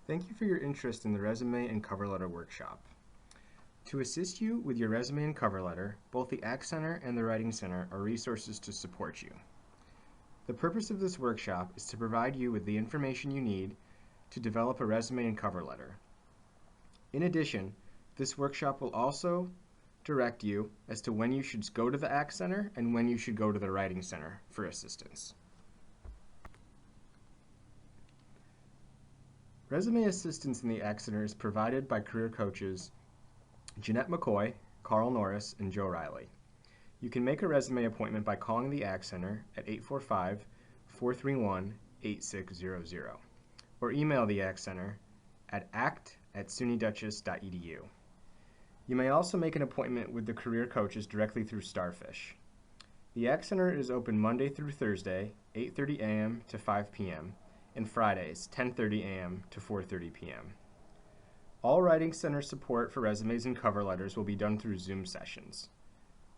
Thank you for your interest in the Resume and Cover Letter Workshop. To assist you with your resume and cover letter, both the ACT Center and the Writing Center are resources to support you. The purpose of this workshop is to provide you with the information you need to develop a resume and cover letter. In addition, this workshop will also direct you as to when you should go to the ACT Center and when you should go to the Writing Center for assistance. Resume assistance in the ACT Center is provided by career coaches Jeanette McCoy, Carl Norris, and Joe Riley. You can make a resume appointment by calling the ACT Center at 845-431-8600 or email the ACT Center at act@sunyduchess.edu. You may also make an appointment with the career coaches directly through Starfish. The ACT Center is open Monday through Thursday, 8:30 a.m. to 5 p.m., and Fridays, 10:30 a.m. to 4:30 p.m. All Writing Center support for resumes and cover letters will be done through Zoom sessions.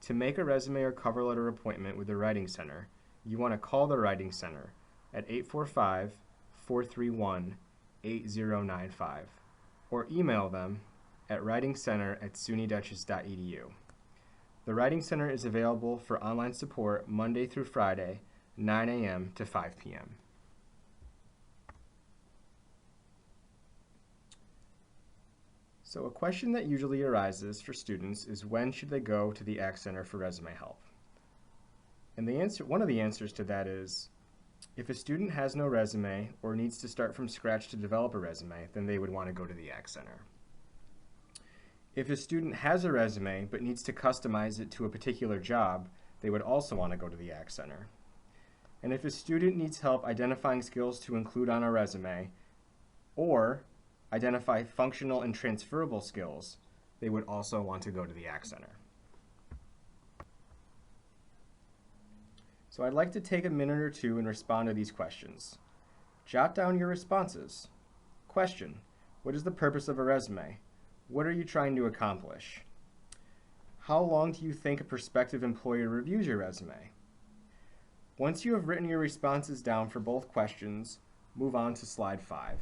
To make a resume or cover letter appointment with the Writing Center, you want to call the Writing Center at 845-431-8095 or email them at writingcenter@sunyduchess.edu. The Writing Center is available for online support Monday through Friday, 9 a.m. to 5 p.m. So a question that usually arises for students is when should they go to the ACT Center for resume help? And one of the answers to that is if a student has no resume or needs to start from scratch to develop a resume, then they would want to go to the ACT Center. If a student has a resume but needs to customize it to a particular job, they would also want to go to the ACT Center. And if a student needs help identifying skills to include on a resume or identify functional and transferable skills, they would also want to go to the ACT Center. So I'd like to take a minute or two and respond to these questions. Jot down your responses. Question: what is the purpose of a resume? What are you trying to accomplish? How long do you think a prospective employer reviews your resume? Once you have written your responses down for both questions, move on to slide 5.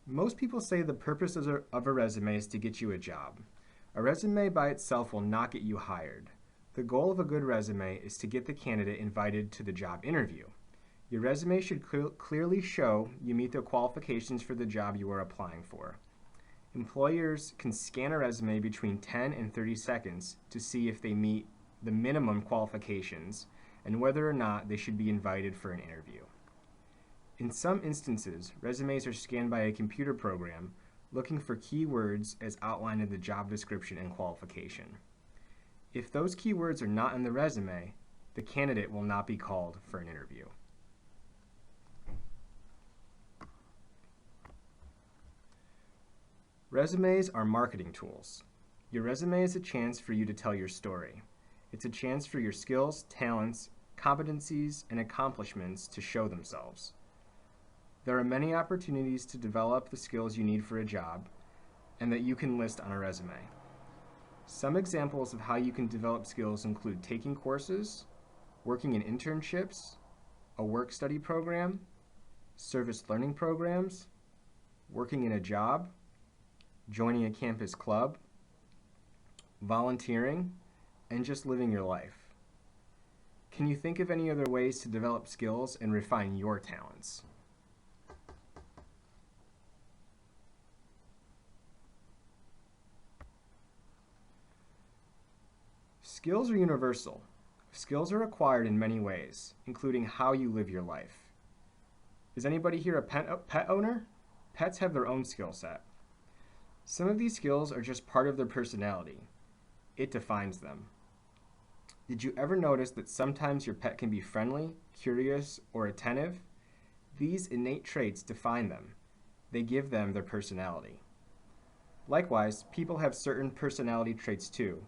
Most people say the purpose of a resume is to get you a job. A resume by itself will not get you hired. The goal of a good resume is to get the candidate invited to the job interview. Your resume should clearly show you meet the qualifications for the job you are applying for. Employers can scan a resume between 10 and 30 seconds to see if they meet the minimum qualifications and whether or not they should be invited for an interview. In some instances, resumes are scanned by a computer program looking for keywords as outlined in the job description and qualification. If those keywords are not in the resume, the candidate will not be called for an interview. Resumes are marketing tools. Your resume is a chance for you to tell your story. It's a chance for your skills, talents, competencies, and accomplishments to show themselves. There are many opportunities to develop the skills you need for a job and that you can list on a resume. Some examples of how you can develop skills include taking courses, working in internships, a work-study program, service learning programs, working in a job, joining a campus club, volunteering, and just living your life. Can you think of any other ways to develop skills and refine your talents? Skills are universal. Skills are acquired in many ways, including how you live your life. Is anybody here a pet owner? Pets have their own skill set. Some of these skills are just part of their personality. It defines them. Did you ever notice that sometimes your pet can be friendly, curious, or attentive? These innate traits define them. They give them their personality. Likewise, people have certain personality traits too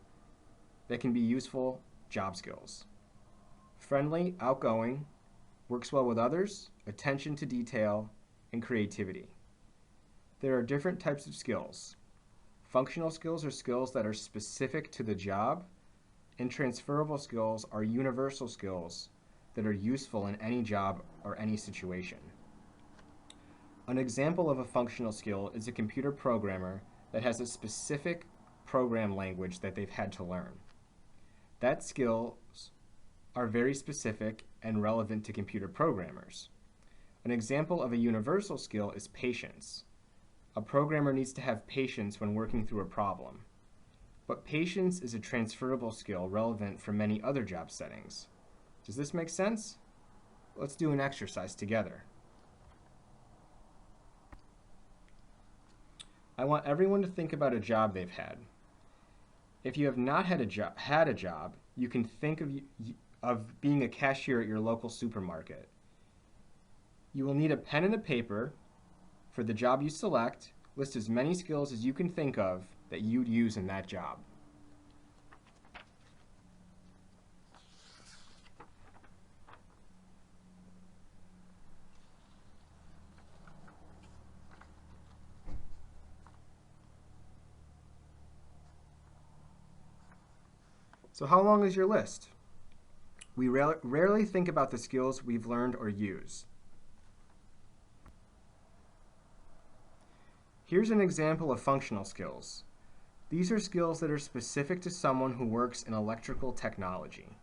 that can be useful job skills. Friendly, outgoing, works well with others, attention to detail, and creativity. There are different types of skills. Functional skills are skills that are specific to the job, and transferable skills are universal skills that are useful in any job or any situation. An example of a functional skill is a computer programmer that has a specific program language that they've had to learn. That skills are very specific and relevant to computer programmers. An example of a universal skill is patience. A programmer needs to have patience when working through a problem. But patience is a transferable skill relevant for many other job settings. Does this make sense? Let's do an exercise together. I want everyone to think about a job they've had. If you have not had a job, you can think of being a cashier at your local supermarket. You will need a pen and a paper. For the job you select, list as many skills as you can think of that you'd use in that job. So how long is your list? We rarely think about the skills we've learned or use. Here's an example of functional skills. These are skills that are specific to someone who works in electrical technology.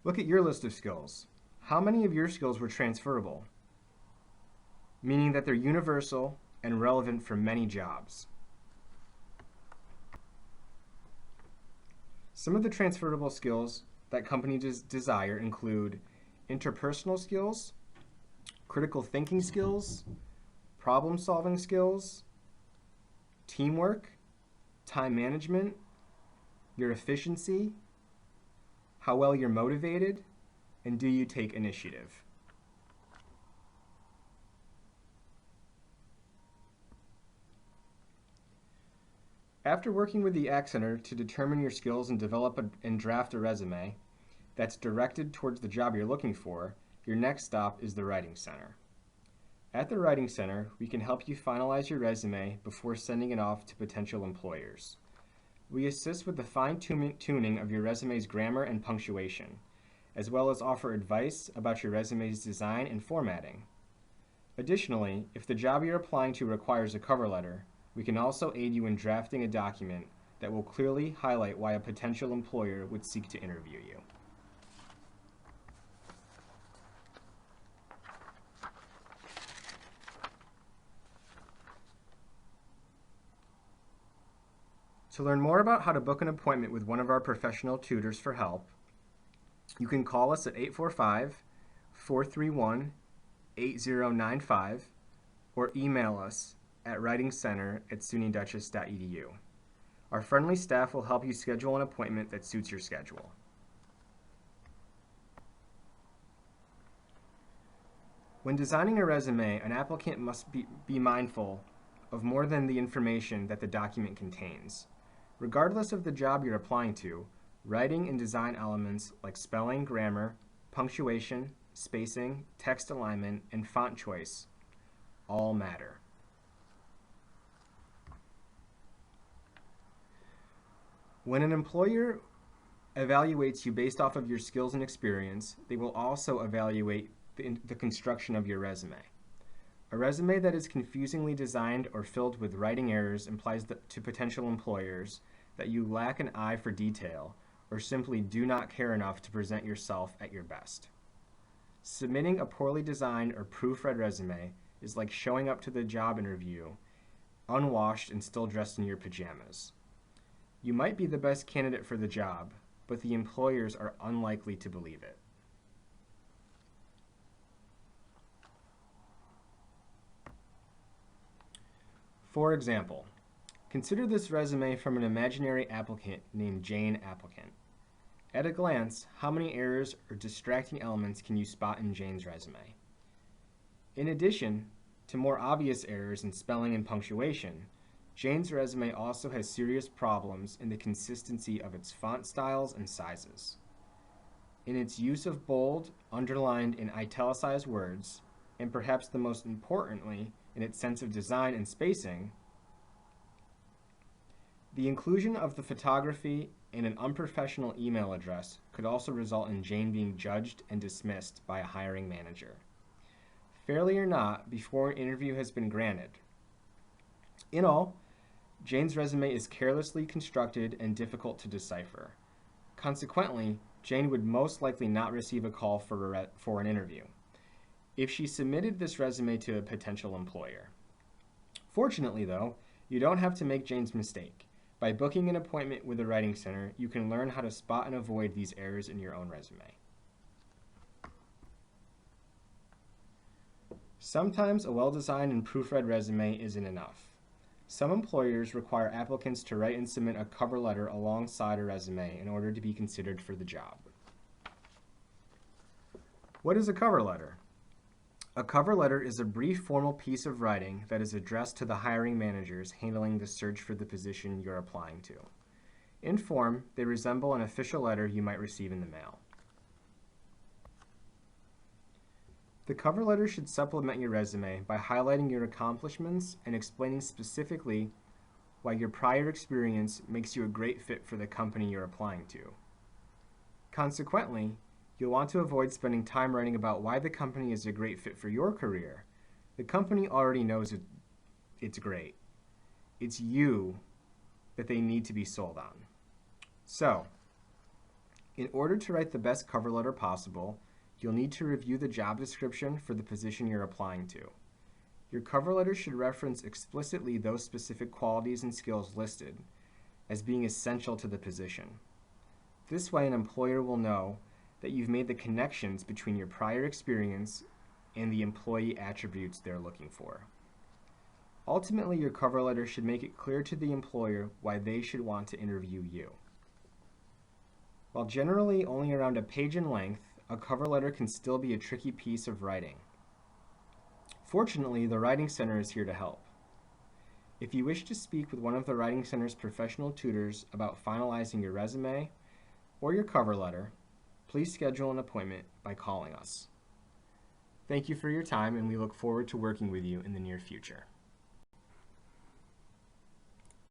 Look at your list of skills. How many of your skills were transferable? Meaning that they're universal and relevant for many jobs. Some of the transferable skills that companies desire include interpersonal skills, critical thinking skills, problem-solving skills, teamwork, time management, your efficiency, how well you're motivated, and do you take initiative? After working with the Accenter to determine your skills and develop and draft a resume that's directed towards the job you're looking for, your next stop is the Writing Center. At the Writing Center, we can help you finalize your resume before sending it off to potential employers. We assist with the fine-tuning of your resume's grammar and punctuation, as well as offer advice about your resume's design and formatting. Additionally, if the job you're applying to requires a cover letter, we can also aid you in drafting a document that will clearly highlight why a potential employer would seek to interview you. To learn more about how to book an appointment with one of our professional tutors for help, you can call us at 845-431-8095 or email us at writingcenter@sunydutchess.edu. Our friendly staff will help you schedule an appointment that suits your schedule. When designing a resume, an applicant must be mindful of more than the information that the document contains. Regardless of the job you're applying to, writing and design elements like spelling, grammar, punctuation, spacing, text alignment, and font choice all matter. When an employer evaluates you based off of your skills and experience, they will also evaluate the construction of your resume. A resume that is confusingly designed or filled with writing errors implies to potential employers that you lack an eye for detail or simply do not care enough to present yourself at your best. Submitting a poorly designed or proofread resume is like showing up to the job interview unwashed and still dressed in your pajamas. You might be the best candidate for the job, but the employers are unlikely to believe it. For example, consider this resume from an imaginary applicant named Jane Applicant. At a glance, how many errors or distracting elements can you spot in Jane's resume? In addition to more obvious errors in spelling and punctuation, Jane's resume also has serious problems in the consistency of its font styles and sizes. in its use of bold, underlined, and italicized words, and perhaps the most importantly, in its sense of design and spacing, the inclusion of the photography in an unprofessional email address could also result in Jane being judged and dismissed by a hiring manager. Fairly or not, before an interview has been granted. In all, Jane's resume is carelessly constructed and difficult to decipher. Consequently, Jane would most likely not receive a call for an interview if she submitted this resume to a potential employer. Fortunately, though, you don't have to make Jane's mistake. By booking an appointment with the Writing Center, you can learn how to spot and avoid these errors in your own resume. Sometimes a well-designed and proofread resume isn't enough. Some employers require applicants to write and submit a cover letter alongside a resume in order to be considered for the job. What is a cover letter? A cover letter is a brief formal piece of writing that is addressed to the hiring managers handling the search for the position you're applying to. In form, they resemble an official letter you might receive in the mail. The cover letter should supplement your resume by highlighting your accomplishments and explaining specifically why your prior experience makes you a great fit for the company you're applying to. Consequently, you'll want to avoid spending time writing about why the company is a great fit for your career. The company already knows it's great. It's you that they need to be sold on. So, in order to write the best cover letter possible, you'll need to review the job description for the position you're applying to. Your cover letter should reference explicitly those specific qualities and skills listed as being essential to the position. This way, an employer will know that you've made the connections between your prior experience and the employee attributes they're looking for. Ultimately, your cover letter should make it clear to the employer why they should want to interview you. While generally only around a page in length, a cover letter can still be a tricky piece of writing. Fortunately, the Writing Center is here to help. If you wish to speak with one of the Writing Center's professional tutors about finalizing your resume or your cover letter, please schedule an appointment by calling us. Thank you for your time, and we look forward to working with you in the near future.